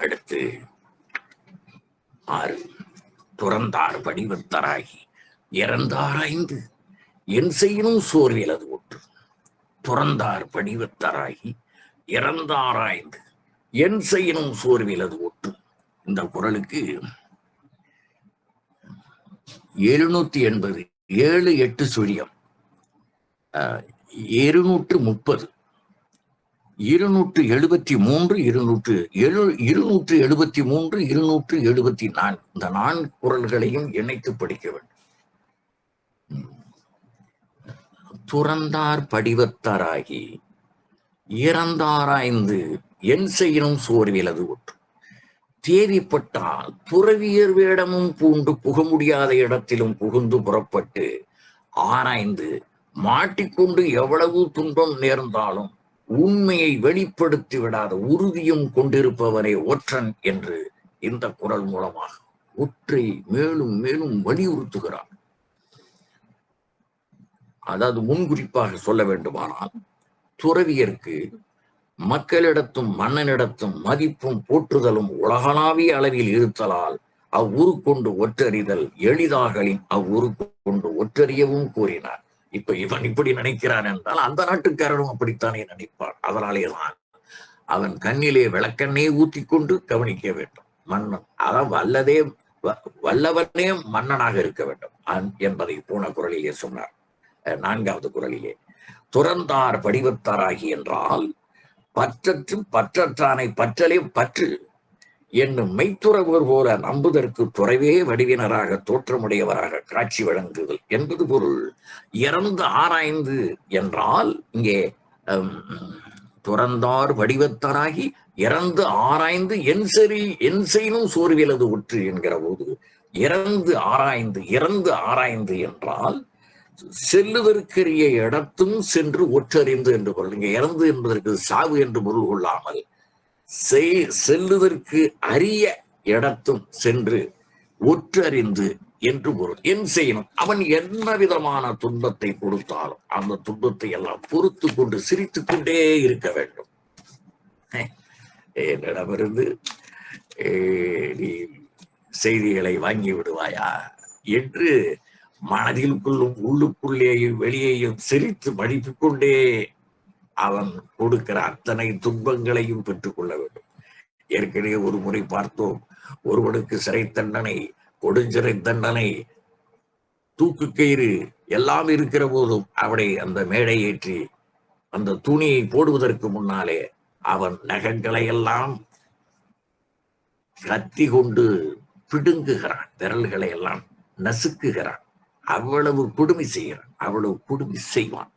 அடுத்து 6 துறந்தார் வடிவத்தராகி இறந்தாராய்ந்து என் செய்யணும் சோர்விலது ஒற்று. துறந்தார் வடிவத்தராகி இறந்தாராய்ந்து என் செய்யணும் சோர்விலது ஒற்று. இந்த குறளுக்கு 780 7 8 சுழியம் 230 273 273 274 இந்த 4 குறள்களையும் இணைத்து படிக்க வேண்டும். துறந்தார் படிவத்தாராகி இறந்தாராய்ந்து என் செய்யணும் சோர்விலது ஒற்று. தேவைப்பட்டால் துறவியர் வேடமும் பூண்டு புக முடியாத இடத்திலும் புகுந்து புறப்பட்டு ஆராய்ந்து மாட்டிக்கொண்டு எவ்வளவு துன்பம் நேர்ந்தாலும் உண்மையை வெளிப்படுத்தி விடாத உறுதியும் கொண்டிருப்பவனே ஒற்றன் என்று இந்த குறள் மூலமாக ஒற்றை மேலும் மேலும் வலியுறுத்துகிறார். அதாவது முன்குறிப்பாக சொல்ல வேண்டுமானால், துறவியருக்கு மக்களிடத்தும் மன்னனிடத்தும் மதிப்பும் போற்றுதலும் உலகளாவிய அளவில் இருத்தலால் அவ்வுரு கொண்டு ஒற்றறிதல் எளிதாகலின் அவ்வுரு கொண்டு ஒற்றறியவும் கூறினார். இப்ப இவன் இப்படி நினைக்கிறான் என்றால் அந்த நாட்டுக்காரரும் அப்படித்தானே நினைப்பார். அதனாலேதான் அவன் கண்ணிலே விளக்கண்ணே ஊத்தி கொண்டு கவனிக்க வேண்டும். மன்னன் அதான் வல்லவனே மன்னனாக இருக்க வேண்டும் என்பதை போன குறளிலே சொன்னார். 4வது குறளிலே துறந்தார் படிவத்தாராகி என்றால் பற்றற்றும் பற்றற்றானை பற்றலே பற்று என்னும் மெய்த்துறவர் போல நம்புதற்கு துறவே வடிவினராக தோற்றமுடையவராக காட்சி வழங்குதல் என்பது பொருள். இறந்து ஆராய்ந்து என்றால் இங்கே துறந்தார் வடிவத்தாராகி இறந்து ஆராய்ந்து என் செய்யணும் சோர்விலது ஒற்று என்கிற போது இறந்து ஆராய்ந்து என்றால் செல்லுதற்கரிய இடத்தும் சென்று ஒற்றறிந்து என்று பொருள். இங்க இறந்து என்பதற்கு சாவு என்று பொருள் கொள்ளாமல் செல்லுதற்கு அரிய இடத்தும் சென்று ஒற்றறிந்து என்று பொருள். என் செய்யணும், அவன் என்ன விதமான துன்பத்தை கொடுத்தாலும் அந்த துன்பத்தை எல்லாம் பொறுத்து கொண்டு சிரித்து கொண்டே இருக்க வேண்டும். என்னிடமிருந்து நீ செய்திகளை வாங்கி விடுவாயா என்று மனதிற்குள்ளும் உள்ளுக்குள்ளேயும் வெளியேயும் சிரித்து மடித்துக் கொண்டே அவன் கொடுக்கிற அத்தனை துன்பங்களையும் பெற்றுக்கொள்ள வேண்டும். ஏற்கனவே ஒரு முறை பார்த்தோம், ஒருவனுக்கு சிறை தண்டனை, கொடுஞ்சிறை தண்டனை, தூக்கு கயிறு எல்லாம் இருக்கிற போதும் அவனை அந்த மேடை ஏற்றி அந்த துணியை போடுவதற்கு முன்னாலே அவன் நகங்களை எல்லாம் கத்தி கொண்டு பிடுங்குகிறான், விரல்களை எல்லாம் நசுக்குகிறான். அவ்வளவு கொடுமை செய்கிறான், அவ்வளவு கொடுமை செய்வான்.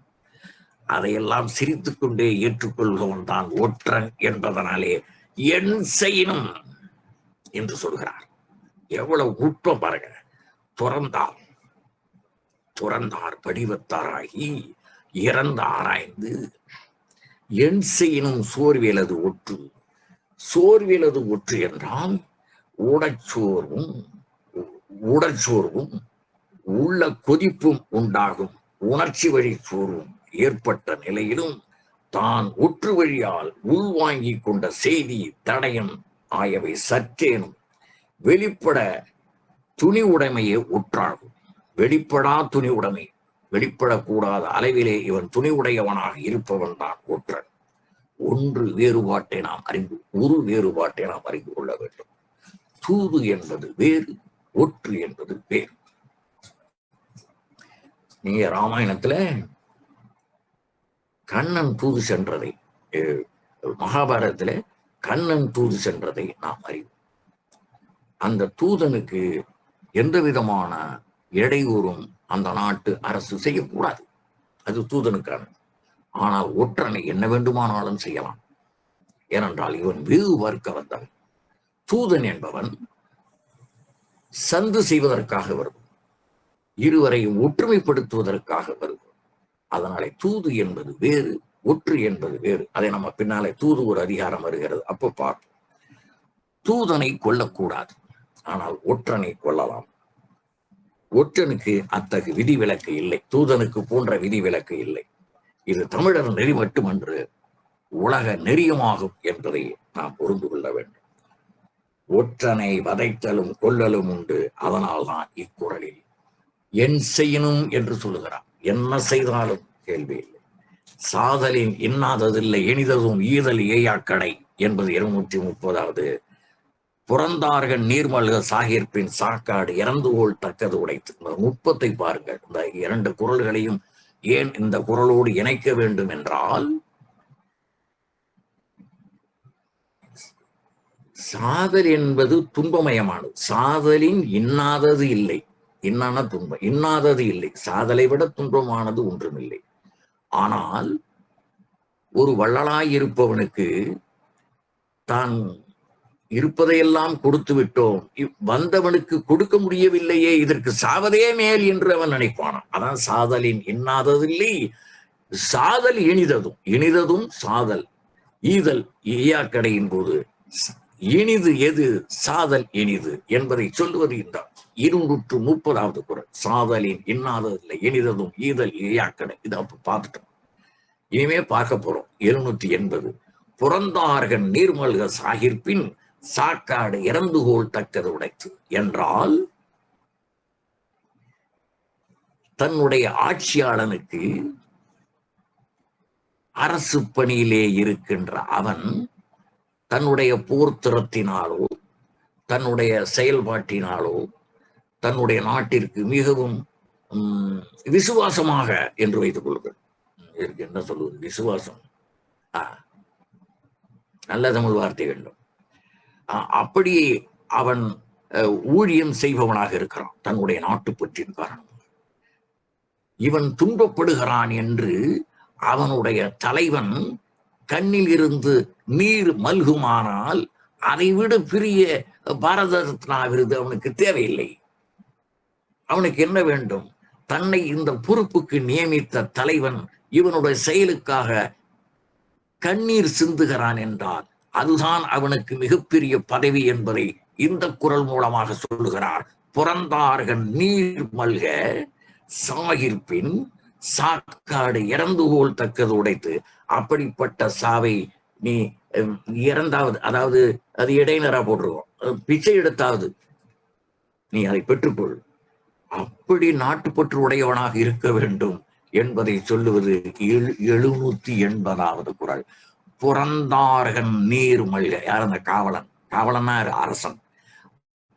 அதையெல்லாம் சிரித்துக் கொண்டே ஏற்றுக்கொள்பவன் தான் ஒற்றன் என்பதனாலே என் செய்யணும் என்று சொல்கிறார். எவ்வளவு நுட்பம் பாருங்க. துறந்தார் படிவத்தாராகி இறந்த ஆராய்ந்து என் செய்யணும் சோர்விலது ஒற்று. சோர்விலது ஒற்று என்றால் உடற்சோர்வும் உள்ள கொதிப்பும் உண்டாகும் உணர்ச்சி வழி சோர்வும் ஏற்பட்ட நிலையிலும் தான் ஒற்று வழியால் உள்வாங்கி கொண்ட செய்தி தடயம் ஆயவை சற்றேனும் வெளிப்பட துணி உடைமையே ஒற்றாகும். வெளிப்படா துணி உடைமை, வெளிப்படக்கூடாத அளவிலே இவன் துணி உடையவனாக இருப்பவன் தான் ஒற்றன். ஒரு வேறுபாட்டை நாம் அறிந்து கொள்ள வேண்டும். தூது என்பது வேறு, ஒற்று என்பது வேறு. நீங்க ராமாயணத்துல கண்ணன் தூது சென்றதை, மகாபாரதத்துல கண்ணன் தூது சென்றதை நாம் அறிவோம். அந்த தூதனுக்கு எந்த விதமான இடையூறும் அந்த நாட்டு அரசு செய்யக்கூடாது, அது தூதனுக்கான. ஆனால் ஒற்றனை என்ன வேண்டுமானாலும் செய்யலாம். ஏனென்றால் இவன் வேறு பார்க்க வந்தவன். தூதன் என்பவன் சந்து செய்வதற்காக வருவது, இருவரையும் ஒற்றுமைப்படுத்துவதற்காக வருவது. அதனாலே தூது என்பது வேறு, ஒற்று என்பது வேறு. அதை நம்ம பின்னாலே தூது ஒரு அதிகாரம் வருகிறது, அப்போ பார்ப்போம். தூதனை கொல்லக்கூடாது, ஆனால் ஒற்றனை கொள்ளலாம். ஒற்றனுக்கு அத்தகு விதிவிலக்கு இல்லை, தூதனுக்கு போன்ற விதிவிலக்கு இல்லை. இது தமிழர் நெறி மட்டுமன்று உலக நெறியமாகும் என்பதை நாம் புரிந்து கொள்ள வேண்டும். ஒற்றனை வதைத்தலும் கொல்லலும் உண்டு. அதனால்தான் இக்குறளில் என் செய்யணும் என்று சொல்லுகிறார். என்ன செய்தாலும் கேள்வி இல்லை. சாதலின் இன்னாததில்லை எனிததும் ஈதல் ஏயாக்கடை என்பது 230வது. புறந்தார்கள் நீர்மல்க சாகிர்பின் சாக்காடு இறந்துகோள் தக்கது உடைத்து. இந்த நுட்பத்தை பாருங்கள். இந்த 2 குறள்களையும் ஏன் இந்த குறளோடு இணைக்க வேண்டும் என்றால், சாதல் என்பது துன்பமயமானது. சாதலின் இன்னாதது இல்லை. இன்னான துன்பம், இன்னாதது இல்லை. சாதலை விட துன்பமானது ஒன்றுமில்லை. ஆனால் ஒரு வள்ளலாய் இருப்பவனுக்கு தான் இருப்பதையெல்லாம் கொடுத்து விட்டோம், வந்தவனுக்கு கொடுக்க முடியவில்லையே, இதற்கு சாவதே மேல் என்று அவன் நினைப்பானான். அதான் சாதலின் இன்னாததில்லை சாதல் இனிததும். இனிததும் சாதல் ஈதல் ஈயாக்கடையின் போது இனிது எது, சாதல் இனிது என்பதை சொல்லுவது இந்த 230வது குறள். சாதலின் இன்னாததில்லை இனிததும் ஈதல் ஈயாக்கடை. இதை அப்ப பார்த்துட்டோம். இனிமே பார்க்க போறோம் 780. புறந்தார்கள் நீர்மல்க சாகிர்பின் சாக்காடு இறந்துகோள் தக்கது உடைத்து என்றால், தன்னுடைய ஆட்சியாளனுக்கு அரசு பணியிலே இருக்கின்ற அவன் தன்னுடைய போர்த்திறத்தினாலோ தன்னுடைய செயல்பாட்டினாலோ தன்னுடைய நாட்டிற்கு மிகவும் விசுவாசமாக என்று வைத்துக் கொள்ளுங்கள். இதற்கு என்ன சொல்வது? விசுவாசம், நல்ல தமிழ் வார்த்தை வேண்டும். அப்படி அவன் ஊழியம் செய்பவனாக இருக்கிறான். தன்னுடைய நாட்டுப்பற்றின் காரணம் இவன் துன்பப்படுகிறான் என்று அவனுடைய தலைவன் கண்ணில் இருந்து நீர் மல்குமானால் அதைவிட பெரிய பாரத ரத்னா விருது அவனுக்கு தேவையில்லை. அவனுக்கு என்ன வேண்டும்? தன்னை இந்த பொறுப்புக்கு நியமித்த தலைவன் இவனுடைய செயலுக்காக கண்ணீர் சிந்துகிறான் என்றால் அதுதான் அவனுக்கு மிகப்பெரிய பதவி என்பதை இந்த குறள் மூலமாக சொல்லுகிறார். புறந்தார்கள் நீர் மல்க சாகிர்பின் சாக்காடு இறந்துகோள் தக்கது உடைத்து. அப்படிப்பட்ட சாவை நீ இறந்தாவது, அதாவது அது இடைநரா போட்டிருக்கோம், பிச்சை எடுத்தாவது நீ அதை பெற்றுக்கொள். அப்படி நாட்டுப்பற்று உடையவனாக இருக்க வேண்டும் என்பதை சொல்லுவது 780வது குறள். புறந்தார்கள் நீர் மல்க. யார் அந்த காவலன்? காவலனா அரசன்.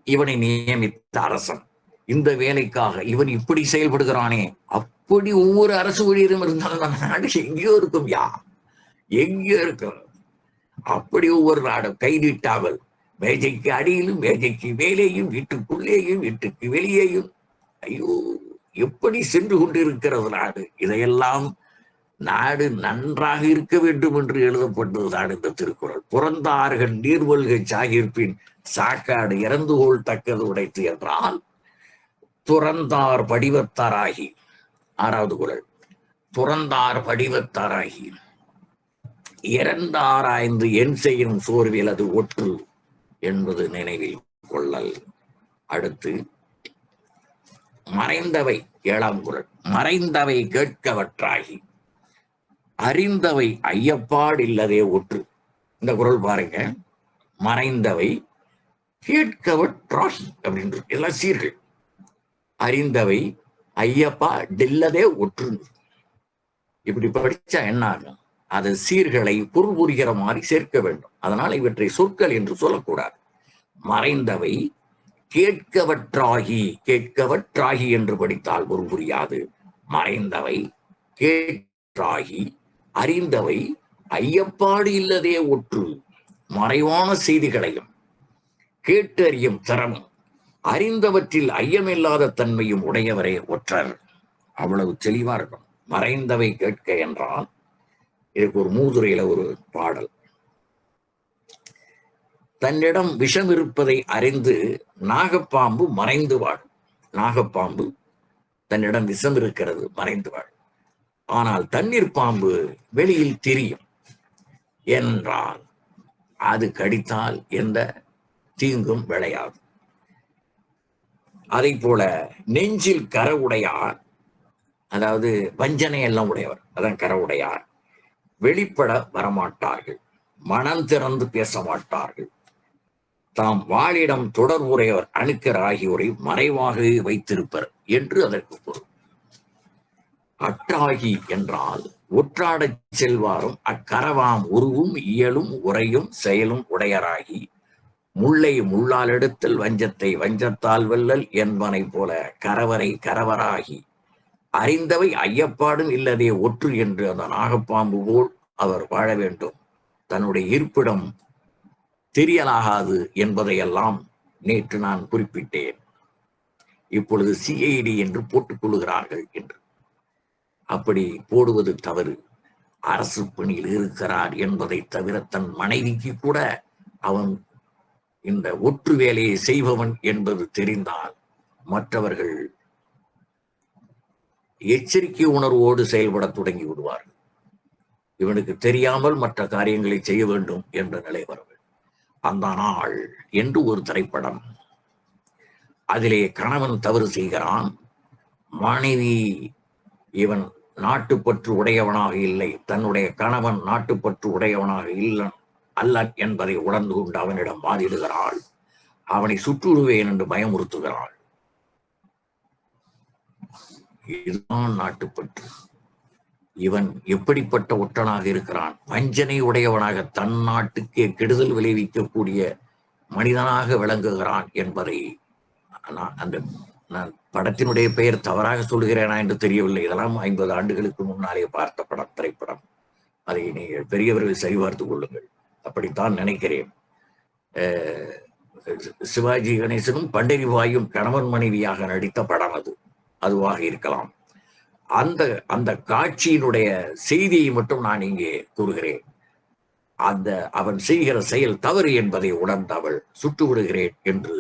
இவனை நியமித்த அரசன் இந்த வேலைக்காக இவன் இப்படி செயல்படுகிறானே, அப்படி ஒவ்வொரு அரசு ஊழியரும் இருந்தாலும் அந்த நாடு எங்கேயோ இருக்கும். எங்கேயோ இருக்கும். அப்படி ஒவ்வொரு நாடும் கைதிட்டாமல் மேஜைக்கு அடியிலும் மேஜைக்கு மேலேயும் வீட்டுக்குள்ளேயும் வீட்டுக்கு வெளியேயும் ஐயோ எப்படி சென்று கொண்டிருக்கிறது நாடு. இதையெல்லாம் நாடு நன்றாக இருக்க வேண்டும் என்று எழுதப்பட்டதுதான் இந்த திருக்குறள். புறந்தார்கள் நீர்மல்கை சாகிர்பின் சாக்காடு இறந்துகோள் தக்கது உடைத்து என்றால், துறந்தார் படிவத்தாராகி. 6வது குறள். துறந்தார் படிவத்தாராகி இறந்தாராய்ந்து என் செய்யும் சோர்வில் அது ஒற்று என்பது நினைவில் கொள்ளல். அடுத்து மறைந்தவை. 7ஆம் குறள். மறைந்தவை கேட்கவற்றாகி அறிந்தவை ஐயப்பாடில்லதே ஒற்று. இந்த குறள் பாருங்க. மறைந்தவை கேட்கவற்றாகி அப்படின்ற எல்லாம் சீர்கள். அறிந்தவை ஐயப்பா டில்லதே ஒற்று. இப்படி படிச்சா என்ன ஆகும்? அது சீர்களை பொருள் புரிகிற மாதிரி சேர்க்க வேண்டும். அதனால் இவற்றை சொற்கள் என்று சொல்லக்கூடாது. மறைந்தவை கேட்கவற்றாகி. கேட்கவற்றாகி என்று படித்தால் பொருள் புரியாது. மறைந்தவை கேட்கவற்றாகி அறிந்தவை ஐயப்பாடு இல்லதே ஒற்று. மறைவான செய்திகளையும் கேட்டு அறியும் திறமும் அறிந்தவற்றில் ஐயமில்லாத தன்மையும் உடையவரே ஒற்றர். அவ்வளவு தெளிவா இருக்கும். மறைந்தவை கேட்க என்றால் இதுக்கு ஒரு மூதுரையில ஒரு பாடல். தன்னிடம் விஷம் இருப்பதை அறிந்து நாகப்பாம்பு மறைந்து வாழும். நாகப்பாம்பு தன்னிடம் விஷம் இருக்கிறது, மறைந்து வாழும். ஆனால் தண்ணீர் பாம்பு வெளியில் தெரியும் என்றால் அது கடித்தால் எந்த தீங்கும் விளையாது. அதை போல நெஞ்சில் கரை உடையார், அதாவது வஞ்சனை எல்லாம் உடையவர், அதான் கரை உடையார், வெளிப்பட வரமாட்டார்கள், மனம் திறந்து பேச மாட்டார்கள், தாம் வாழிடம் தொடர்புடையவர் அணுக்கர் ஆகியோரை மறைவாகவே வைத்திருப்பர் என்று அதற்கு பொருள். அற்றாகி என்றால் ஒற்றாடச் செல்வாரும் அக்கரவாம் உருவும் இயலும் உரையும் செயலும் உடையராகி முல்லை முள்ளால் எடுத்தல் வஞ்சத்தை வஞ்சத்தால் வெல்லல் என்பனை போல கரவரை கரவராகி அறிந்தவை ஐயப்பாடும் இல்லதே ஒற்று என்று அந்த நாகப்பாம்பு போல் அவர் வாழ வேண்டும். தன்னுடைய இருப்பிடம் தெரியலாகாது என்பதையெல்லாம் நேற்று நான் குறிப்பிட்டேன். இப்பொழுது சிஐடி என்று போட்டுக் கொள்ளுகிறார்கள் என்று. அப்படி போடுவது தவறு. அரசு பணியில் இருக்கிறார் என்பதை தவிர தன் மனைவிக்கு கூட அவன் இந்த ஒற்று வேலையை செய்பவன் என்பது தெரிந்தால் மற்றவர்கள் எச்சரிக்கை உணர்வோடு செயல்பட தொடங்கி விடுவார்கள். இவனுக்கு தெரியாமல் மற்ற காரியங்களை செய்ய வேண்டும் என்ற நிலை வரும். அந்த நாள் என்று ஒரு திரைப்படம். அதிலே கணவன் தவறு செய்கிறான், மனைவி இவன் நாட்டுப்பற்று உடையவனாக இல்லை, தன்னுடைய கணவன் நாட்டுப்பற்று உடையவனாக இல்லை அல்ல என்பதை உணர்ந்து கொண்டு அவனிடம் வாதிடுகிறாள். அவனை சுட்டுவிடுவேன் என்று பயமுறுத்துகிறாள். இதுதான் நாட்டுப்பற்று. இவன் எப்படிப்பட்ட ஒற்றனாக இருக்கிறான்? வஞ்சனை உடையவனாக தன் நாட்டுக்கே கெடுதல் விளைவிக்கக்கூடிய மனிதனாக விளங்குகிறான் என்பதை நான் படத்தினுடைய பெயர் தவறாக சொல்கிறேனா என்று தெரியவில்லை. இதெல்லாம் 50 ஆண்டுகளுக்கு முன்னாலே பார்த்த திரைப்படம். அதை நீங்கள் பெரியவர்கள் சரிபார்த்துக் கொள்ளுங்கள். அப்படித்தான் நினைக்கிறேன். சிவாஜி கணேசனும் பண்டரிபாயும் கணவன் மனைவியாக நடித்த படம் அதுவாக இருக்கலாம். அந்த காட்சியினுடைய செய்தியை மட்டும் நான் இங்கே கூறுகிறேன். அவன் செய்கிற செயல் தவறு என்பதை உணர்ந்து அவள் சுட்டு விடுகிறேன் என்று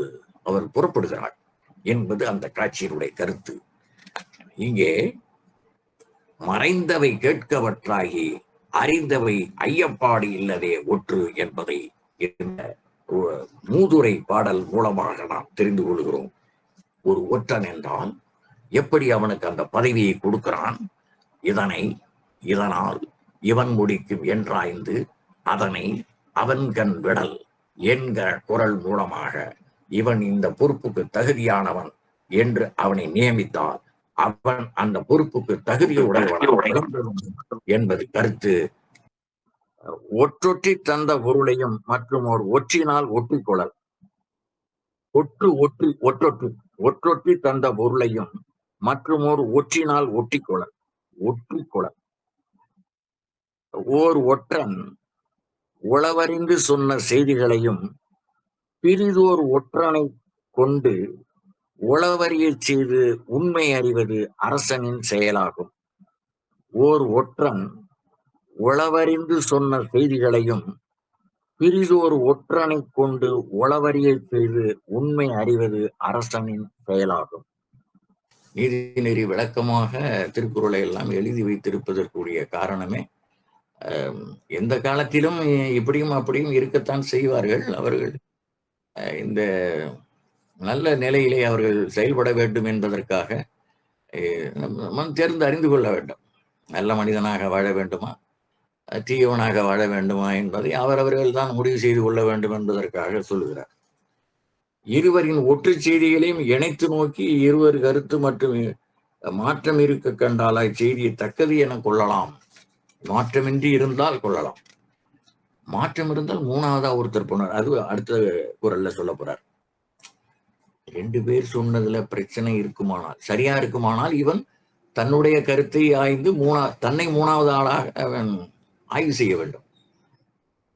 அவள் புறப்படுகிறாள் என்பது அந்த காட்சியினுடைய கருத்து. இங்கே மறைந்தவை கேட்கவற்றாகி அறிந்தவை ஐயப்பாடு இல்லதே ஒற்று என்பதை இந்த மூதுரை பாடல் மூலமாக நாம் தெரிந்து கொள்கிறோம். ஒரு ஒற்றன் என்றால் எப்படி அவனுக்கு அந்த பதவியை கொடுக்கிறான்? இதனால் இவன் முடிக்கும் என்றாய்ந்து அதனை அவன் கண் விடல் என்கிற குரல் மூலமாக இவன் இந்த பொறுப்புக்கு தகுதியானவன் என்று அவனை நியமித்தால் அவன் அந்த பொறுப்புக்கு தகுதியுடையவன் என்பது கருத்து. ஒற்றொற்றி தந்த பொருளையும் மற்றும் ஒரு ஒற்றினால் ஒற்றிக்கொள்ளல். ஒற்றொற்றி தந்த பொருளையும் மற்றும் ஒரு ஒற்றினால் ஒற்றிக்கொள்ளல். ஓர் ஒற்றன் உளவறிந்து சொன்ன செய்திகளையும் பிரிதோர் ஒற்றனை கொண்டு உளவறிய செய்து உண்மை அறிவது அரசனின் செயலாகும். ஓர் ஒற்றன் உளவறிந்து சொன்ன செய்திகளையும் பிரிதோர் ஒற்றனை கொண்டு உளவறிய செய்து உண்மை அறிவது அரசனின் செயலாகும். நீதிநெறி விளக்கமாக திருக்குறளை எல்லாம் எழுதி வைத்திருப்பதற்குரிய காரணமே எந்த காலத்திலும் இப்படியும் அப்படியும் இருக்கத்தான் செய்வார்கள். அவர்கள் இந்த நல்ல நிலையிலே அவர்கள் செயல்பட வேண்டும் என்பதற்காக தேர்ந்து அறிந்து கொள்ள வேண்டும். நல்ல மனிதனாக வாழ வேண்டுமா, தீயவனாக வாழ வேண்டுமா என்பதை அவரவர்கள் தான் முடிவு செய்து கொள்ள வேண்டும் என்பதற்காக சொல்லுகிறார். இருவரின் ஒற்று செய்திகளையும் இணைத்து நோக்கி இருவர் கருத்து மற்றும் மாற்றம் இருக்க கண்டால் செய்தியை தக்கது என கொள்ளலாம். மாற்றமின்றி இருந்தால் கொள்ளலாம். மாற்றம் இருந்தால் மூணாவதா ஒருத்தர் போனார். அது அடுத்த குரல்ல சொல்ல போறார். 2 பேர் சொன்னதுல பிரச்சனை இருக்குமானால், சரியா இருக்குமானால் இவன் தன்னுடைய கருத்தை ஆய்ந்து தன்னை மூணாவது ஆளாக அவன் ஆய்வு செய்ய வேண்டும்.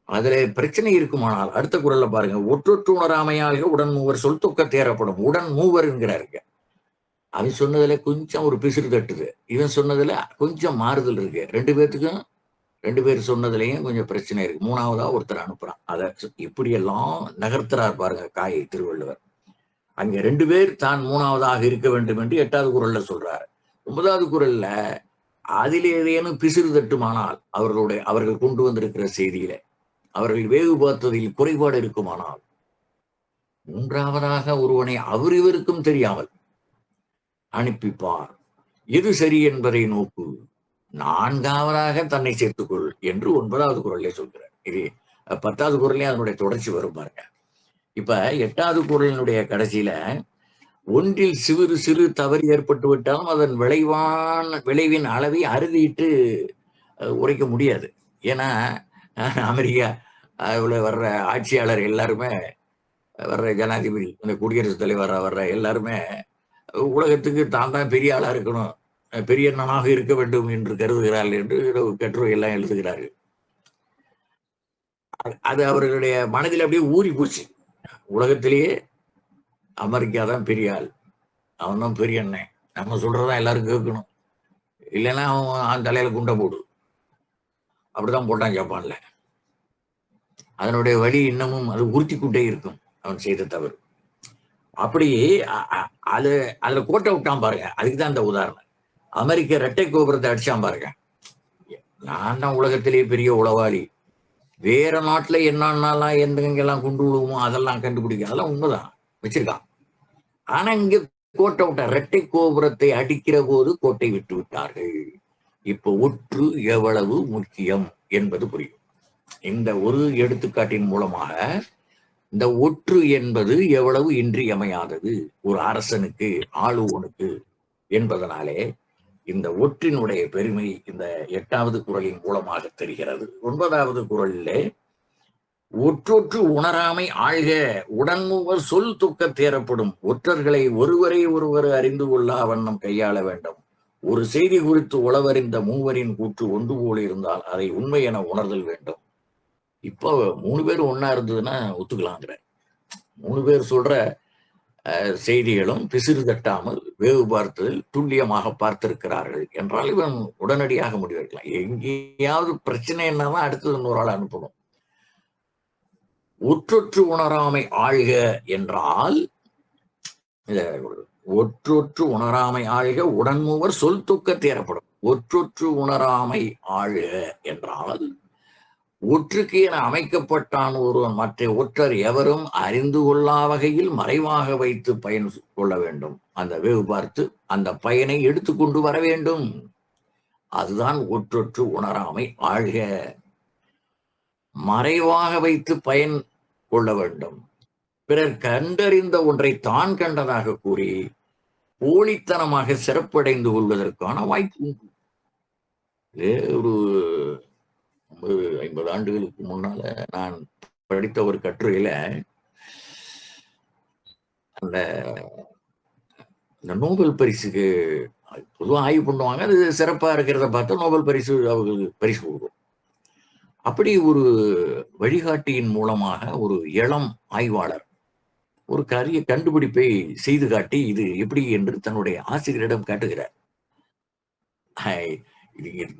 அதுல பிரச்சனை இருக்குமானால் அடுத்த குரல்ல பாருங்க. ஒற்றொற்று உணராமையாக உடன் மூவர் சொல் தொக்க தேரப்படும். உடன் மூவர் என்கிறாருங்க. அவன் சொன்னதுல கொஞ்சம் ஒரு பிசிறு தட்டுது, இவன் சொன்னதுல கொஞ்சம் மாறுதல் இருக்கு. 2 பேர் சொன்னதுலயும் கொஞ்சம் பிரச்சனை இருக்கு. மூணாவதா ஒருத்தர் அனுப்புறான். அதை இப்படியெல்லாம் நகர்த்துறார் பாருங்க காயை திருவள்ளுவர். அங்க 2 பேர் தான் மூணாவதாக இருக்க வேண்டும் என்று 8வது குரல்ல சொல்றாரு. 9வது குரல்ல அதில் ஏதேனும் பிசிறு தட்டுமானால் அவர்கள் கொண்டு வந்திருக்கிற செய்தியில அவர்கள் வேவு பார்த்ததில் குறைபாடு இருக்குமானால் 3வதாக ஒருவனை இவருக்கும் தெரியாமல் அனுப்பிப்பார். எது சரி என்பதை நோக்கு, 4வதாக தன்னை சேர்த்துக்கொள் என்று 9வது குரல்லே சொல்கிறார். இது 10வது குரல்லே அதனுடைய தொடர்ச்சி வரும் பாருங்க. இப்ப 8வது குறளினுடைய கடைசியில ஒன்றில் சிறு சிறு தவறு ஏற்பட்டு விட்டாலும் அதன் விளைவின் அளவை அறுதிட்டு உரைக்க முடியாது. ஏன்னா அமெரிக்கா வர்ற ஆட்சியாளர் எல்லாருமே, வர்ற ஜனாதிபதி, இந்த குடியரசுத் தலைவர் வர்ற எல்லாருமே உலகத்துக்கு தான் தான் பெரிய ஆளா இருக்கணும், பெரிய அண்ணனாக இருக்க வேண்டும் என்று கருதுகிறார்கள் என்று கட்டுரை எல்லாம் எழுதுகிறார்கள். அது அவர்களுடைய மனதில் அப்படியே ஊறி போச்சு. உலகத்திலேயே அமெரிக்கா தான் பெரிய ஆள், அவன் தான் பெரிய அண்ணன், நம்ம சொல்றதான் எல்லாரும் கேட்கணும், இல்லைன்னா அவன் தலையில குண்டை போடு. அப்படிதான் போட்டான் ஜப்பான்ல. அதனுடைய வழி இன்னமும் அது உறுத்தி கொண்டே இருக்கும், அவன் செய்த தவறு. அப்படி அது அதுல கோட்டை விட்டான் பாருங்க. அதுக்குதான் அந்த உதாரணம். அமெரிக்க இரட்டை கோபுரத்தை அடிச்சான் பாருங்க. நான் தான் உலகத்திலேயே பெரிய உளவாளி, வேற நாட்டுல என்னென்னலாம் எங்கெங்கெல்லாம் குண்டு விழுவோமோ அதெல்லாம் கண்டுபிடிக்க, அதெல்லாம் உண்மைதான் வச்சிருக்கான். ஆனா இங்க கோட்டை விட்டார். இரட்டை கோபுரத்தை அடிக்கிற போது கோட்டை விட்டு விட்டார்கள். இப்ப ஒற்று எவ்வளவு முக்கியம் என்பது புரியும். இந்த ஒரு எடுத்துக்காட்டின் மூலமாக இந்த ஒற்று என்பது எவ்வளவு இன்றியமையாதது ஒரு அரசனுக்கு, ஆளுவோனுக்கு என்பதனாலே இந்த ஒற்றினுடைய பெருமை இந்த 8வது குறளின் மூலமாக தெரிகிறது. 9வது குறளிலே ஒற்றொற்று உணராமை ஆழ்க உடன்மூவர் சொல் துக்க தேரப்படும் ஒற்றர்களை ஒருவரை ஒருவர் அறிந்து கொள்ளா வண்ணம் கையாள வேண்டும். ஒரு செய்தி குறித்து உளவறிந்த மூவரின் கூற்று ஒன்று போல இருந்தால் அதை உண்மை என உணர்தல் வேண்டும். இப்போ 3 பேர் ஒன்னா இருந்ததுன்னா ஒத்துக்கலாங்கிற, 3 பேர் சொல்ற செய்திகளும் பிசிறு தட்டாமல் வேவு பார்த்ததில் துல்லியமாக பார்த்திருக்கிறார்கள் என்றால் இவன் உடனடியாக முடிவெடுக்கலாம். எங்கேயாவது பிரச்சனை என்னதான் அடுத்தது இன்னொரு ஆள் அனுப்பணும். ஒற்றொற்று உணராமை ஆழ்க என்றால், ஒற்றொற்று உணராமை ஆழ்க உடன்மூவர் சொல் துக்க தேரப்படும். ஒற்றொற்று உணராமை ஆழ்க என்றால் ஒற்றுக்கு என அமைக்கப்பட்டான் ஒருவன் மற்ற ஒற்றர் எவரும் அறிந்து கொள்ளா வகையில் மறைவாக வைத்து பயன் கொள்ள வேண்டும். அந்த வேவு பார்த்து அந்த பயனை எடுத்துக்கொண்டு வர வேண்டும். அதுதான் ஒற்றொற்று உணராமை ஆழ்க. மறைவாக வைத்து பயன் கொள்ள வேண்டும். பிறர் கண்டறிந்த ஒன்றை தான் கண்டதாக கூறி போலித்தனமாக சிறப்படைந்து கொள்வதற்கான வாய்ப்பு உண்டு. ஒரு 50 ஆண்டுகளுக்கு முன்னால நான் படித்த ஒரு கட்டுரையில அந்த நோபல் பரிசுக்கு பொதுவாக ஆய்வு பண்ணுவாங்க. அது சிறப்பா இருக்கிறத பார்த்தா நோபல் பரிசு அவர்களுக்கு பரிசு கொடுக்கும். அப்படி ஒரு வழிகாட்டியின் மூலமாக ஒரு இளம் ஆய்வாளர் ஒரு கரிய கண்டுபிடிப்பை செய்து காட்டி இது எப்படி என்று தன்னுடைய ஆசிரியரிடம் காட்டுகிறார்.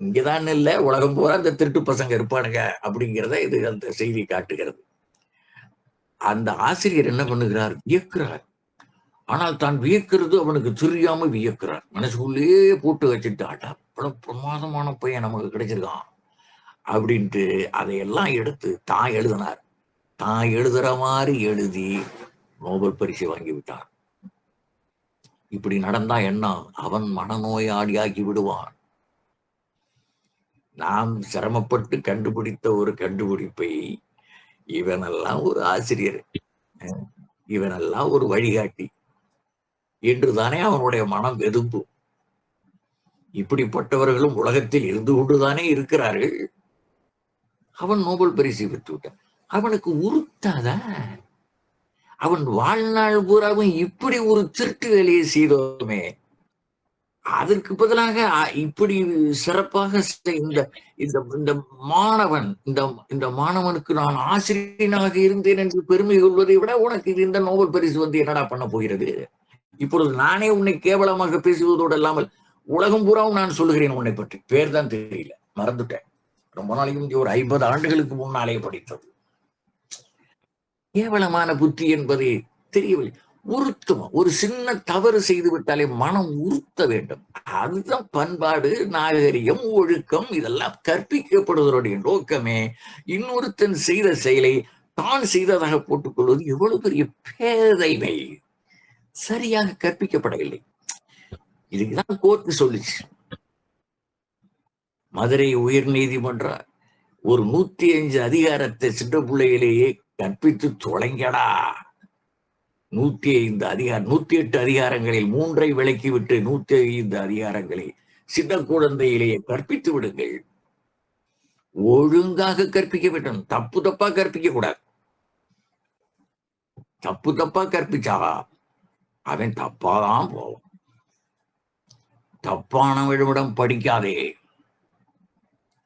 இங்கதான் இல்ல, உலகம் போற அந்த திருட்டு பசங்க இருப்பானுங்க அப்படிங்கிறத இது அந்த செய்தி காட்டுகிறது. அந்த ஆசிரியர் என்ன பண்ணுகிறார், வியக்கிறார். ஆனால் தான் வியக்கிறது அவனுக்கு தெரியாம வியக்கிறார். மனசுக்குள்ளேயே போட்டு வச்சுட்டாட்டா, பிரமாதமான பையன் நமக்கு கிடைச்சிருக்கான் அப்படின்ட்டு அதையெல்லாம் எடுத்து தான் எழுதினார். தான் எழுதுற மாதிரி எழுதி நோபல் பரிசு வாங்கி விட்டார். இப்படி நடந்தா என்ன, அவன் மனநோயாளியாகி விடுவான். நாம் சிரமப்பட்டு கண்டுபிடித்த ஒரு கண்டுபிடிப்பை இவனெல்லாம் ஒரு ஆசிரியர், இவனெல்லாம் ஒரு வழிகாட்டி என்றுதானே அவனுடைய மனம் வெதும்பும். இப்படிப்பட்டவர்களும் உலகத்தில் இருந்து கொண்டுதானே இருக்கிறார்கள். அவன் நோபல் பரிசு பெற்று விட்டான். அவனுக்கு உறுத்தாத, அவன் வாழ்நாள் பூராவும் இப்படி ஒரு திருட்டு வேலையை செய்தோமே, அதற்கு பதிலாக இப்படி சிறப்பாக இந்த இந்த மாணவன் இந்த மாணவனுக்கு நான் ஆசிரியனாக இருந்தேன் என்று பெருமை கொள்வதை விட உனக்கு இந்த நோபல் பரிசு வந்து என்னடா பண்ண போகிறது? இப்பொழுது நானே உன்னை கேவலமாக பேசுவதோடு இல்லாமல் உலகம் பூராவும் நான் சொல்லுகிறேன் உன்னை பற்றி. பேர் தான் தெரியல, மறந்துட்டேன். ரொம்ப நாளைக்கு ஒரு 50 ஆண்டுகளுக்கு முன்னாலே படித்தது. கேவலமான புத்தி என்பதை தெரியவில்லை. உறுத்தும். ஒரு சின்ன தவறு செய்து விட்டாலே மனம் உறுத்த வேண்டும். அதுதான் பண்பாடு, நாகரிகம், ஒழுக்கம். இதெல்லாம் கற்பிக்கப்படுவதனுடைய நோக்கமே இன்னொருத்தன் செய்த செயலை தான் செய்ததாக போட்டுக் கொள்வது எவ்வளவு பெரிய பேதைமை. சரியாக கற்பிக்கப்படவில்லை. இதுக்குதான் கோர்ட்டு சொல்லிச்சு. மதுரை உயர் நீதிமன்றம் ஒரு 105 அதிகாரத்தை சின்ன பிள்ளையிலேயே கற்பித்து தொலைங்கடா 108 அதிகாரங்களில் 3 விலக்கிவிட்டு 105 அதிகாரங்களை சின்ன குழந்தையிலேயே கற்பித்து விடுங்கள். ஒழுங்காக கற்பிக்க வேண்டும். தப்பு தப்பா கற்பிக்க கூடாது. தப்பு தப்பா கற்பிச்சா அவன் தப்பாதான் போவான். தப்பானவனிடம் படிக்காதே.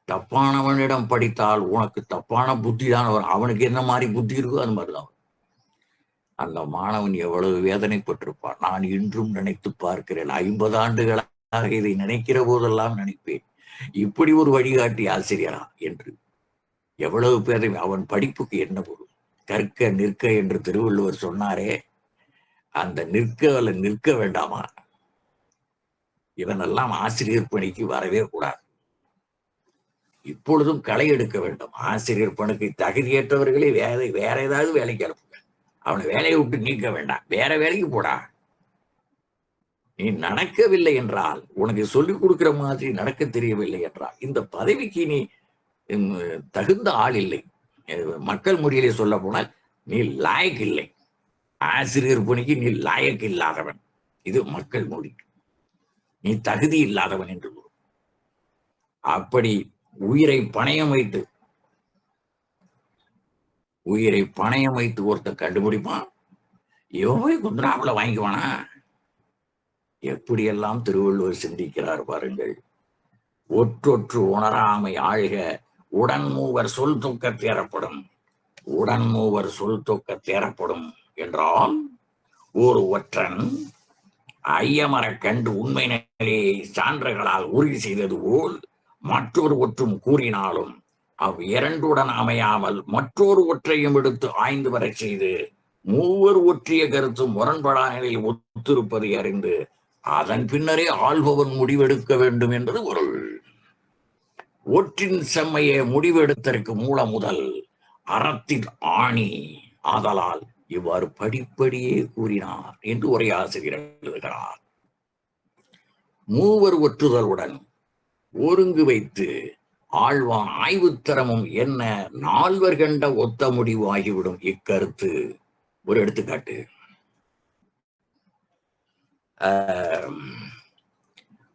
தப்பானவனிடம் படித்தால் உனக்கு தப்பான புத்தி தான் வரும். அவனுக்கு என்ன மாதிரி புத்தி இருக்கோ அது மாதிரிதான். அந்த மாணவன் எவ்வளவு வேதனைப்பட்டிருப்பான். நான் இன்றும் நினைத்து பார்க்கிறேன். 50 ஆண்டுகளாக இதை நினைக்கிற போதெல்லாம் நினைப்பேன், இப்படி ஒரு வழிகாட்டி ஆசிரியரா என்று. எவ்வளவு பேரை அவன் படிப்புக்கு என்ன பொருள்? கற்க நிற்க என்று திருவள்ளுவர் சொன்னாரே, அந்த நிற்க வேண்டாமா? இவனெல்லாம் ஆசிரியர் பணிக்கு வரவே கூடாது. இப்பொழுதும் களை எடுக்க வேண்டும். ஆசிரியர் பணிக்கு தகுதியேற்றவர்களே வேற ஏதாவது வேலைக்கு அனுப்புங்க. அவனை வேலையை விட்டு நீக்க வேண்டாம், வேற வேலைக்கு போடா. நீ நடக்கவில்லை என்றால், உனக்கு சொல்லிக் கொடுக்கிற மாதிரி நடக்க தெரியவில்லை என்றால், இந்த பதவிக்கு நீ தகுந்த ஆள் இல்லை. மக்கள் மொழியிலே சொல்ல போனால் நீ லாயக் இல்லை. ஆசிரியர் பணிக்கு நீ லாயக் இல்லாதவன். இது மக்கள் மொழி. நீ தகுதி இல்லாதவன் என்று. அப்படி உயிரை பணயம் வைத்து ஒருத்தன் கண்டுபிடிப்பான். இவன் கொஞ்ச நாமல வாங்கிக்குவானா? எப்படியெல்லாம் திருவள்ளுவர் சிந்திக்கிறார் பாருங்கள். ஒற்றொற்று உணராமை ஆழ்க உடன் மூவர் சொல் தொக்க தேரப்படும். உடன் மூவர் சொல் தொக்க தேரப்படும் என்றால், ஒரு ஒற்றன் ஐயமர கண்டு உண்மை நிலையை சான்றுகளால் உறுதி செய்தது போல் மற்றொரு ஒற்றும் கூறினாலும் இரண்டுடன் அமையாமல் மற்றொரு ஒற்றையும் எடுத்து ஆய்ந்து வர செய்து மூவர் ஒற்றிய கருத்து முரண்படா நிலையில் ஒத்திருப்பதை அறிந்து அதன் பின்னரே ஆள்பவன் முடிவெடுக்க வேண்டும் என்பது பொருள். ஒற்றின் செம்மையை முடிவெடுத்தற்கு மூல முதல் அறத்தின் ஆணி ஆதலால் இவ்வாறு படிப்படியே கூறினார் என்று உரையாசிரியர் எழுதுகிறார். மூவர் ஒற்றுதலுடன் ஒருங்கு வைத்து ஆழ்வான் ஆய்வுத்தரமும் என்ன நால்வர் கண்ட ஒத்த முடிவு ஆகிவிடும் இக்கருத்து. ஒரு எடுத்துக்காட்டு.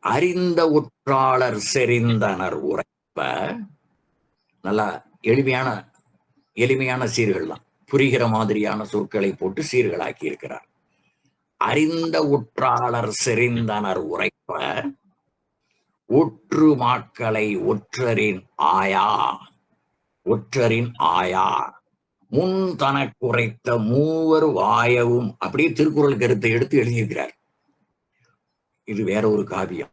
அறிந்த ஒற்றாளர் செறிந்தனர் உரைப்ப. நல்லா எளிமையான சீர்கள் தான், புரிகிற மாதிரியான சொற்களை போட்டு சீர்களாக்கி இருக்கிறார். அறிந்த ஒற்றாளர் செறிந்தனர் உரைப்ப ஒற்று மாக்களை ஒற்றரின் ஆயா முன் தனக்குரைத்த மூவர் வாயவும். அப்படியே திருக்குறள் கருத்தை எடுத்து எழுதியிருக்கிறார். இது வேற ஒரு காவியம்.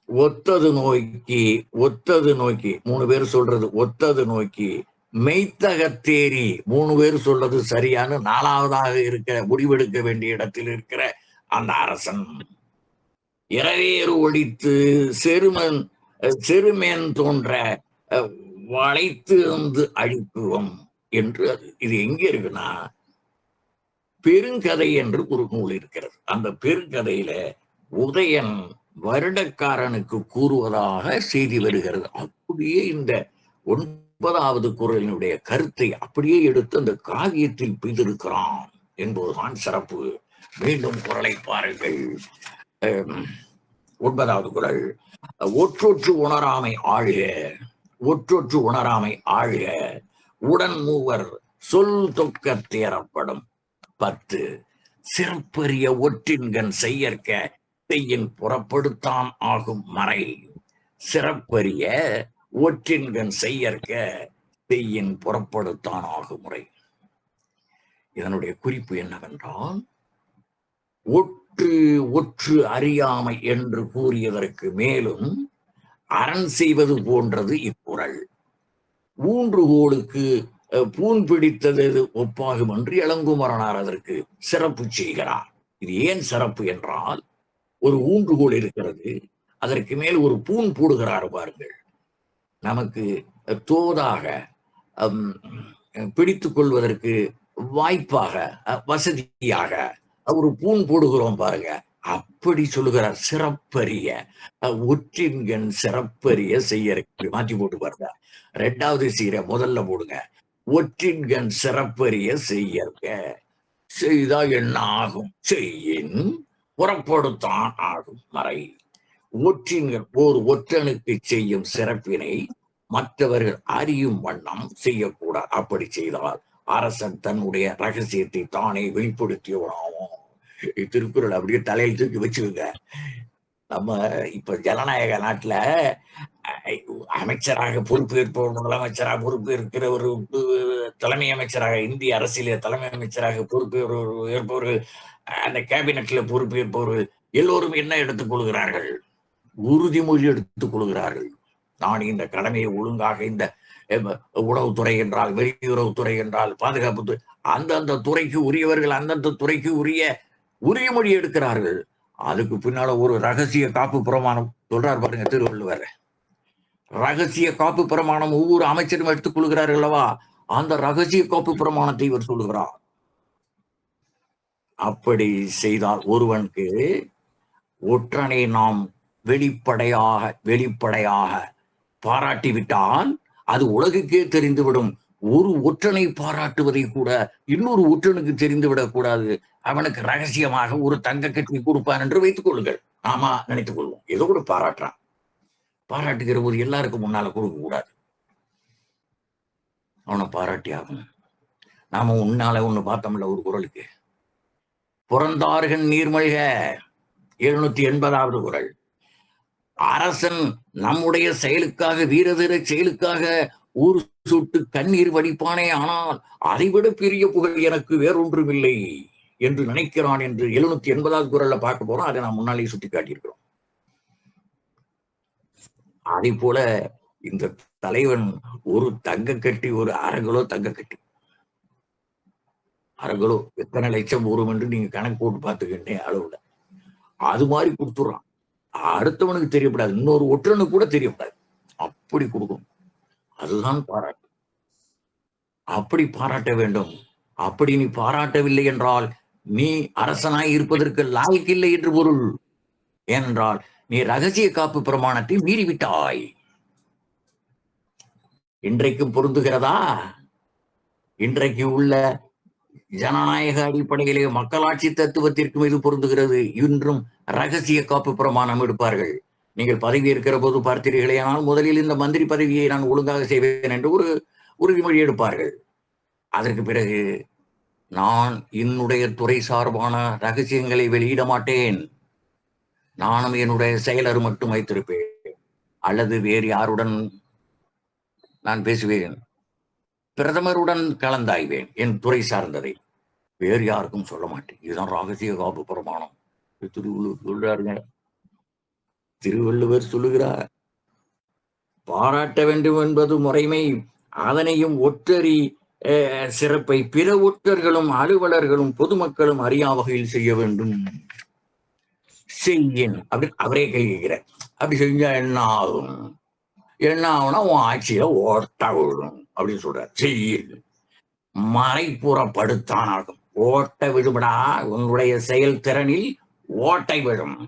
ஒத்தது நோக்கி 3 பேர் சொல்றது ஒத்தது நோக்கி மெய்த்தகத்தேரி 3 பேர் சொல்றது சரியான 4வதாக இருக்கிற முடிவெடுக்க வேண்டிய இடத்தில் இருக்கிற அந்த அரசன் இரவேறு ஒழித்து செருமேன் தோன்ற வளைத்து வந்து அழிப்புவம் என்று. இது எங்க இருக்குன்னா, பெருங்கதை என்று ஒரு நூல் இருக்கிறது. அந்த பெருங்கதையில உதயன் வருடக்காரனுக்கு கூறுவதாக செய்தி வருகிறது. அப்படியே இந்த 9வது குறளினுடைய கருத்தை அப்படியே எடுத்து அந்த காவியத்தில் பெய்திருக்கிறான் என்பதுதான் சிறப்பு. மீண்டும் குறளை பாருங்கள். 9வது குறள். ஒற்றொற்று உணராமை ஆழ்க உடன் மூவர் சொல் தொக்க தேரப்படும். 10 சிறப்பரிய ஒற்றின்கண் செய்யற்க செய்யின் புறப்படுத்தான் ஆகும் மறை. சிறப்பரிய ஒற்றின்கண் செய்யற்க செய்யின் புறப்படுத்தான் ஆகும் முறை. இதனுடைய குறிப்பு என்னவென்றால், ஒற்று அறியாமை என்று கூறியதற்கு மேலும் அரண் செய்வது போன்றது இக்குறள். ஊன்றுகோலுக்கு பூன் பிடித்தது ஒப்பாகும் என்று இளங்குமரனார் அதற்கு சிறப்பு செய்கிறார். இது ஏன் சிறப்பு என்றால், ஒரு ஊன்றுகோல் இருக்கிறது, அதற்கு மேல் ஒரு பூன் போடுகிறார் பாருங்கள். நமக்கு தோதாக பிடித்துக் கொள்வதற்கு வாய்ப்பாக வசதியாக ஒரு பூன் போடுகிறோம் பாருங்க. அப்படி சொல்லுகிறார். சிறப்பரிய ஒற்றின்கண் சிறப்பரிய செய்ய மாற்றி போட்டு பாருங்க. 2வது சீரை முதல்ல போடுங்க. ஒற்றின்கண் சிறப்பரிய செய்யற்க செய்தால் என்ன ஆகும்? செய்யின் புறப்படுத்தான் ஆகும் மறை. ஒற்றின்கள் ஓர் ஒற்றனுக்கு செய்யும் சிறப்பினை மற்றவர்கள் அறியும் வண்ணம் செய்யக்கூடாது. அப்படி செய்தால் அரசன் தன்னுடைய ரகசியத்தை தானே வெளிப்படுத்தியவனாகும். திருக்குறள் அப்படியே தலையில் தூக்கி வச்சுக்கோங்க. நம்ம இப்ப ஜனநாயக நாட்டுல அமைச்சராக பொறுப்பேற்பவர், முதலமைச்சராக பொறுப்பேற்கிற ஒரு தலைமை அமைச்சராக, இந்திய அரசியல தலைமை அமைச்சராக பொறுப்பேற்பவர்கள், அந்த கேபினெட்ல பொறுப்பேற்பவர்கள் எல்லோரும் என்ன எடுத்துக் கொள்கிறார்கள்? உறுதிமொழி எடுத்துக் கொள்கிறார்கள். நான் இந்த கடமையை ஒழுங்காக இந்த உணவுத்துறை என்றால், வெளியுறவுத்துறை என்றால், பாதுகாப்புத்துறை, அந்தந்த துறைக்கு உரியவர்கள் அந்தந்த துறைக்கு உரிய உறுதிமொழி எடுக்கிறார்கள். அதுக்கு பின்னால ஒரு ரகசிய காப்பு பிரமாணம் சொல்றார் பாருங்க திருவள்ளுவர். ரகசிய காப்பு பிரமாணம் ஒவ்வொரு அமைச்சரும் எடுத்துக் கொள்கிறார்கள் அல்லவா? அந்த ரகசிய காப்பு பிரமாணத்தை இவர் சொல்லுகிறார். அப்படி செய்தால் ஒருவனுக்கு ஒற்றனை நாம் வெளிப்படையாக பாராட்டிவிட்டால் அது உலகுக்கே தெரிந்துவிடும். ஒரு ஒற்றனை பாராட்டுவதை கூட இன்னொரு ஒற்றனுக்கு தெரிந்துவிடக் கூடாது. அவனுக்கு ரகசியமாக ஒரு தங்க கட்டி கொடுப்பான் என்று வைத்துக் கொள்ளுங்கள். ஆமா, நினைத்துக் கொள்வோம். ஏதோ கூட பாராட்டுறான். பாராட்டுகிற போது எல்லாருக்கும் முன்னால கொடுக்க கூடாது. அவனை பாராட்டி ஆகணும். நாம உன்னால ஒண்ணு பார்த்தோம்ல ஒரு குறளுக்கு, புறந்தார்கள் நீர்மல்க 780வது குறள். அரசன் நம்முடைய செயலுக்காக, வீரதீர செயலுக்காக ஒரு சொட்டு கண்ணீர் வடிப்பானே, ஆனால் அதைவிட பெரிய புகழ் எனக்கு வேறொன்றும் இல்லை என்று நினைக்கிறான் என்று 780வது குறள்ல பார்க்க போறோம். அதை நான் முன்னாலே சுட்டி காட்டியிருக்கிறோம். அதே போல இந்த தலைவன் ஒரு தங்க கட்டி, ஒரு அரகிலோ தங்க கட்டி, அரகிலோ எத்தனை லட்சம் வரும் என்று நீங்க கணக்கு போட்டு பார்த்துக்கிட்டேன் அளவுல, அது மாதிரி கொடுத்துடுறான். அடுத்தவனுக்கு தெரியப்படாது, இன்னொரு ஒற்றனுக்கு கூட தெரியப்படாது. அப்படி கொடுக்கும். அதுதான் பாராட்டு. அப்படி பாராட்ட வேண்டும். அப்படி நீ பாராட்டவில்லை என்றால் நீ அரசனாய் இருப்பதற்கு லாய்க்கில்லை என்று பொருள். ஏனென்றால் நீ ரகசிய காப்பு பிரமாணத்தை மீறிவிட்டாய். இன்றைக்கும் பொருந்துகிறதா? இன்றைக்கு உள்ள ஜனநாயக அடிப்படையிலே மக்களாட்சி தத்துவத்திற்கும் இது பொருந்துகிறது. இன்றும் ரகசிய காப்பு பிரமாணம் எடுப்பார்கள். நீங்கள் பதவி இருக்கிற போது பார்த்தீர்களே, ஆனால் முதலில் இந்த மந்திரி பதவியை நான் ஒழுங்காக செய்வேன் என்று ஒரு உறுதிமொழி எடுப்பார்கள். அதற்கு பிறகு நான் என்னுடைய துறை சார்பான ரகசியங்களை வெளியிட மாட்டேன், நானும் என்னுடைய செயலர் மட்டும் வைத்திருப்பேன், அல்லது வேறு யாருடன் நான் பேசுவேன், பிரதமருடன் கலந்தாய்வேன், என் துறை சார்ந்ததை வேறு யாருக்கும் சொல்ல மாட்டேன். இதுதான் ரகசிய காப்பு பிரமாணம். திருவள்ளுவர் சொல்றாருங்க. திருவள்ளுவர் சொல்லுகிறார், பாராட்ட வேண்டும் என்பது முறைமை, அதனையும் ஒற்றறி சிறப்பை பிற ஒற்றர்களும் அலுவலர்களும் பொதுமக்களும் அறியா வகையில் செய்ய வேண்டும். செய்யின் அப்படி அவரே கேட்கிறார். அப்படி செஞ்சா என்ன ஆகும்? என்ன ஆகும்னா உன் ஆட்சியில ஓட்ட விழும் அப்படின்னு சொல்றார். செய்யின் மறைப்புறப்படுத்தான் ஆகும். ஓட்ட விடுபடா, உன்னுடைய செயல்திறனில் ஓட்டை விடும்.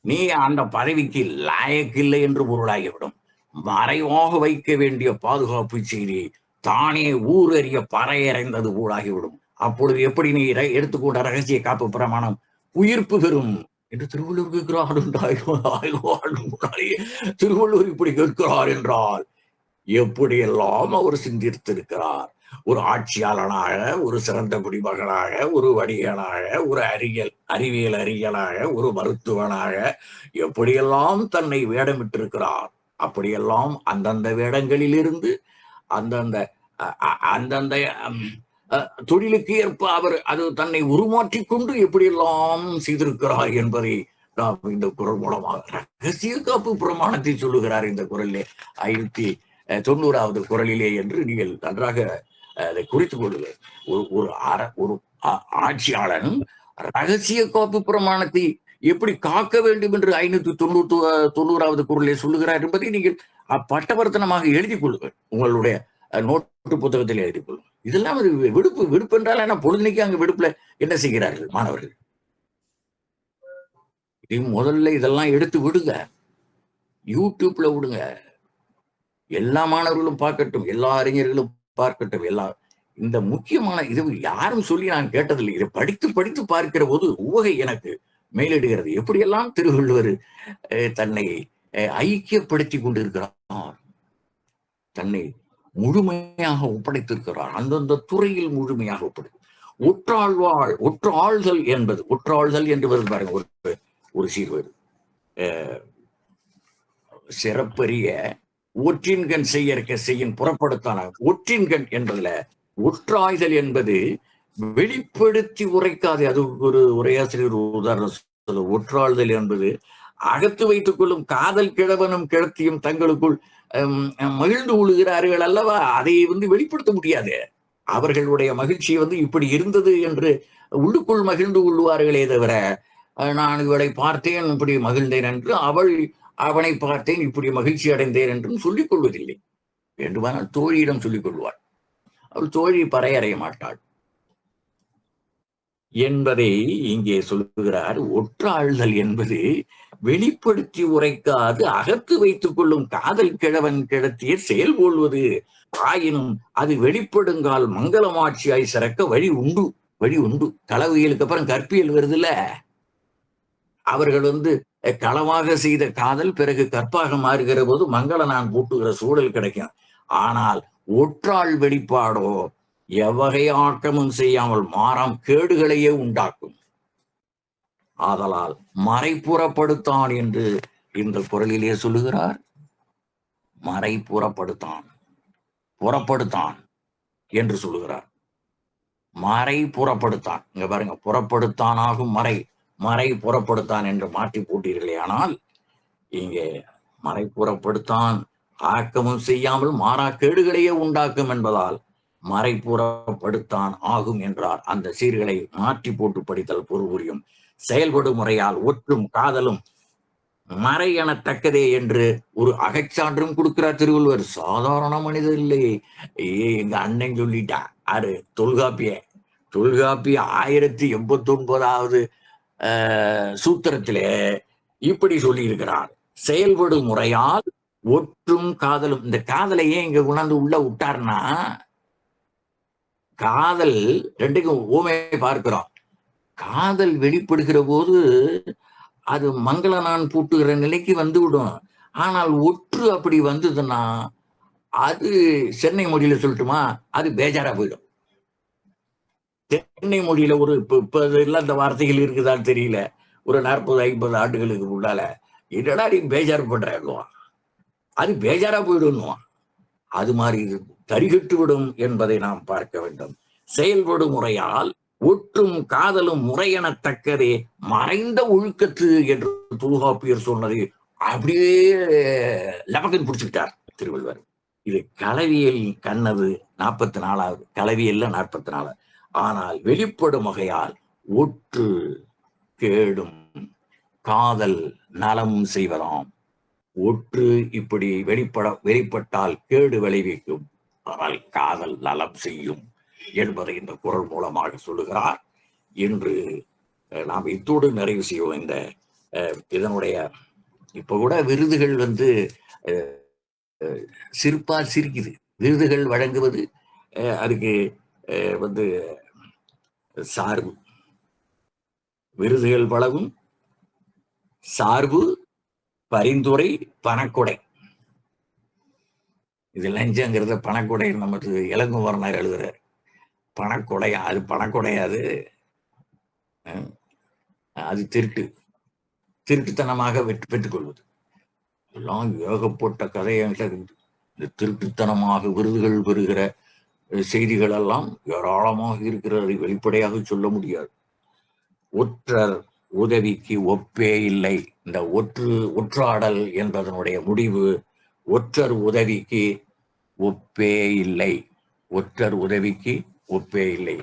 நீ அந்த பதவிக்கு லாயக்கில்லை என்று பொருளாகிவிடும். மறைவாக வைக்க வேண்டிய பாதுகாப்பு செய்தி தானே ஊரறிய பறையறைந்தது போலாகிவிடும். அப்பொழுது எப்படி நீ எடுத்துக்கொண்ட ரகசிய காப்பு பிரமாணம் உயிர்ப்பு பெறும் என்று திருவள்ளுவர் கேட்கிறார். திருவள்ளுவர் இப்படி கேட்கிறார் என்றால் எப்படியெல்லாம் அவர் சிந்தித்திருக்கிறார். ஒரு ஆட்சியாளனாக, ஒரு சிறந்த குடிமகனாக, ஒரு வணிகனாக, ஒரு அறிவியல் அறிஞனாக, ஒரு மருத்துவனாக எப்படியெல்லாம் தன்னை வேடமிட்டிருக்கிறார். அப்படியெல்லாம் அந்தந்த வேடங்களிலிருந்து அந்தந்த அந்தந்த தொழிலுக்கு ஏற்ப அவர் அது தன்னை உருமாற்றிக் கொண்டு எப்படியெல்லாம் செய்திருக்கிறார் என்பதை நாம் இந்த குரல் மூலமாக ரகசிய காப்பு பிரமாணத்தை சொல்லுகிறார். இந்த குரலிலே 590வது குரலிலே என்று நீங்கள் நன்றாக அதை குறித்துக் கொள்ளுங்கள். ஒரு ஆட்சியாளன் ரகசிய காப்பு பிரமாணத்தை எப்படி காக்க வேண்டும் என்று 590வது குரலிலே சொல்லுகிறார் என்பதை நீங்கள் பட்டவர்த்தனமாக எழுதி கொள்ளுங்கள். உங்களுடைய நோட்டு புத்தகத்தில் எழுதிக் கொள்ளுங்கள். இதெல்லாம் விடுப்பு என்றால் என்ன? பொழுதுனைக்கு அங்க விடுப்புல என்ன செய்கிறார்கள் மாணவர்கள்? முதல்ல இதெல்லாம் எடுத்து விடுங்க, யூடியூப்ல விடுங்க, எல்லா மாணவர்களும் பார்க்கட்டும், எல்லா அறிஞர்களும் பார்க்கட்டும். இந்த முக்கியமான இது யாரும் சொல்லி நான் கேட்டதில்லை. இதை படித்து படித்து பார்க்கிற போது உவகை எனக்கு மேலிடுகிறது. எப்படியெல்லாம் திருவள்ளுவர் தன்னை ஐக்கியப்படுத்தி கொண்டிருக்கிறார், தன்னை முழுமையாக ஒப்படைத்திருக்கிறார், அந்தந்த துறையில் முழுமையாக ஒப்படைத்து. ஒற்றாள்தல் என்பது, ஒற்றாள்தல் என்று வருது பாருங்க, ஒரு சீர்வேடு. சிறப்பரிய ஒற்றின்கண் செய்யற்க செய்யின் புறப்படுத்தான ஒற்றின்கண் என்பதுல ஒற்றாய்தல் என்பது வெளிப்படுத்தி உரைக்காது. அது ஒரு உரையாசிரியர் உதாரணம் சொல்ல. ஒற்றாள்தல் என்பது அகத்து வைத்துக் கொள்ளும் காதல் கிழவனும் கிழத்தியும் தங்களுக்குள் மகிழ்ந்து கொள்கிறார்கள் அல்லவா, அதை வெளிப்படுத்த முடியாது. அவர்களுடைய மகிழ்ச்சி இப்படி இருந்தது என்று உள்ளுக்குள் மகிழ்ந்து கொள்வார்களே தவிர, நான் இவளை பார்த்தேன் இப்படி மகிழ்ந்தேன் என்று, அவனை பார்த்தேன் இப்படி மகிழ்ச்சி அடைந்தேன் என்றும் சொல்லிக் கொள்வதில்லை. வேண்டுமானால் தோழியிடம் சொல்லிக் கொள்வாள், அவள் தோழி பறையறைய மாட்டாள் என்பதை இங்கே சொல்லுகிறார். ஒற்றாள்தல் என்பது வெளிப்படுத்தி உரைக்காது அகத்து வைத்துக் கொள்ளும் காதல் கிழவன் கிழத்திய செயல் போல்வது. ஆயினும் அது வெளிப்படுங்கால் மங்களமாட்சியாய் சிறக்க வழி உண்டு. களவியலுக்கு அப்புறம் கற்பியல் வருதுல்ல. அவர்கள் களவாக செய்த காதல் பிறகு கற்பாக மாறுகிற போது மங்கள நான் பூட்டுகிற சூழல் கிடைக்கும். ஆனால் ஒற்றாள் வெளிப்பாடோ எவ்வகை ஆக்கமும் செய்யாமல் மாறாம் கேடுகளையே உண்டாக்கும். ஆதலால் மறைப்புறப்படுத்தான் என்று இந்த குறளிலே சொல்லுகிறார். மறைப்புறப்படுத்தான், புறப்படுத்தான் என்று சொல்லுகிறார். மறை புறப்படுத்தான், இங்க பாருங்க, புறப்படுத்தான் ஆகும் மறை புறப்படுத்தான் என்று மாற்றி போட்டீர்களே. ஆனால் இங்கே மறை புறப்படுத்தான் ஆக்கமும் செய்யாமல் மாறா கேடுகளையே உண்டாக்கும் என்பதால் மறைப்புறப்படுத்தான் ஆகும் என்றார். அந்த சீர்களை மாற்றி போட்டு படித்தல் பொருள் புரியும். செயல்படும் முறையால் ஒற்றும் காதலும் மறை எனத்தக்கதே என்று ஒரு அகச்சான்றும் கொடுக்கிறார் திருவள்ளுவர். சாதாரண மனிதர் இல்லை. எங்க அண்ணன் சொல்லிட்டா தொல்காப்பிய 1089வது சூத்திரத்திலே இப்படி சொல்லி இருக்கிறார். செயல்படும் முறையால் ஒற்றும் காதலும். இந்த காதலையே இங்க கொண்டாந்து உள்ள விட்டார்னா, காதல் ரெண்டுக்கும் ஊமை பார்க்கிறோம். காதல் வெளிப்படுகிற போது அது மங்கள நான் பூட்டுகிற நிலைக்கு வந்துவிடும். ஆனால் ஒற்று அப்படி வந்ததுன்னா அது சென்னை மொழியில சொல்லட்டுமா, அது பேஜாரா போயிடும். சென்னை மொழியில இப்ப எல்லாம் இந்த வார்த்தைகள் இருக்குதான்னு தெரியல, ஒரு 40-50 ஆண்டுகளுக்கு முன்னால என்னடா நீ பேஜார் பண்றேன்னுவான், அது பேஜாரா போயிடும்னுவான். அது மாதிரி தரிகட்டு விடும் என்பதை நாம் பார்க்க வேண்டும். செயல்படும் முறையால் ஒற்றும் காதலும் முறையெனத்தக்கதே மறைந்த ஒழுக்கத்து என்று தொல்காப்பியர் சொன்னது அப்படியே லபகன் பிடிச்சுக்கிட்டார் திருவள்ளுவர். இது களவியல் கண்ணது 44வது, களவியல்ல 44. ஆனால் வெளிப்படும் வகையால் ஒற்று கேடும் காதல் நலமும் செய்வதாம். ஒற்று இப்படி வெளிப்பட்டால் கேடு விளைவிக்கும், ஆனால் காதல் நலம் செய்யும் என்பதை இந்த குறள் மூலமாக சொல்லுகிறார். இன்று நாம் இத்தோடு நிறைவு செய்வோம். இந்த இதனுடைய இப்ப கூட விருதுகள் சிரிப்பா சிரிக்குது. விருதுகள் வழங்குவது அதுக்கு சார்பு, விருதுகள் வழங்கும் சார்பு, பரிந்துரை, பணக்கொடை. இது லஞ்சங்கிறத பணக்கொடை நமக்கு இளங்குமரனார் எழுதுறாரு. பணக்கொடையா? அது பணக்கொடையாது, அது திருட்டுத்தனமாக பெற்றுக் கொள்வது. எல்லாம் ஏகப்பட்ட கதையாக இந்த திருட்டுத்தனமாக விருதுகள் பெறுகிற செய்திகள் எல்லாம் ஏராளமாக இருக்கிறது. வெளிப்படையாக சொல்ல முடியாது. ஒற்றர் உதவிக்கு ஒப்பே இல்லை. இந்த ஒற்றாடல் என்பதனுடைய முடிவு ஒற்றர் உதவிக்கு ஒப்பே இல்லை. ஒற்றர் உதவிக்கு ஒப்பே இல்லை.